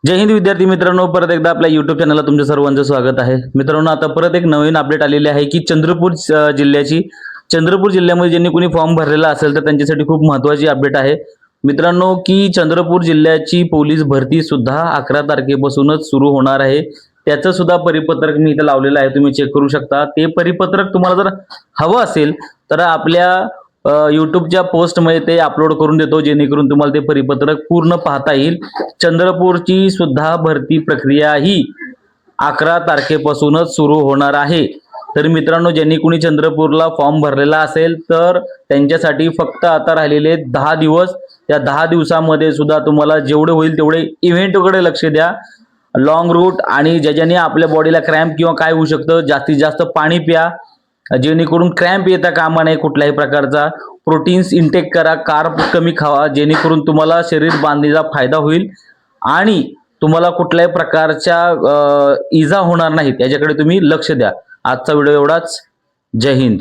जय हिंद विद्यार्थी मित्रांनो, परत एकदा आपल्या YouTube चॅनलला तुमच्या सर्वांचं स्वागत आहे. मित्रांनो, आता परत एक नवीन अपडेट आलेली आहे की चंद्रपूर जिल्ह्यामध्ये ज्यांनी कोणी फॉर्म भरलेला असेल तर त्यांच्यासाठी खूप महत्त्वाची अपडेट आहे. मित्रांनो, की चंद्रपूर जिल्ह्याची पोलीस भरती सुद्धा 11 तारखेपासूनच सुरू होणार आहे. त्याचं सुद्धा परिपत्रक मी इथे लावलेलं आहे, तुम्ही चेक करू शकता. ते परिपत्रक तुम्हाला जर हवं असेल तर आपल्या यूट्यूबच्या पोस्टमध्ये ते अपलोड करून देतो, जेणेकरून तुम्हाला ते परिपत्रक पूर्ण पाहता येईल. चंद्रपूरची सुद्धा भरती प्रक्रिया ही 11 तारखेपासूनच सुरू होणार आहे. तर मित्रांनो, ज्यांनी कोणी चंद्रपूरला फॉर्म भरलेला असेल तर त्यांच्यासाठी फक्त आता राहिलेले 10 दिवस. त्या 10 दिवसामध्ये सुद्धा तुम्हाला जेवढे होईल तेवढे इव्हेंटकडे लक्ष द्या. लॉंग रूट आणि ज्याच्याने आपल्या बॉडीला क्रॅम्प किंवा काय होऊ शकतं, जास्तीत जास्त पाणी प्या, जेणेकरून क्रॅम्प येता कामा नये कुठल्याही प्रकारचा. प्रोटीन्स इंटेक करा, कार्ब कमी खावा, जेणेकरून तुम्हाला शरीर बांधणीचा फायदा होईल आणि तुम्हाला कुठल्याही प्रकारच्या इजा होणार नाहीत, याच्याकडे तुम्ही लक्ष द्या. आजचा व्हिडिओ एवढाच. जय हिंद.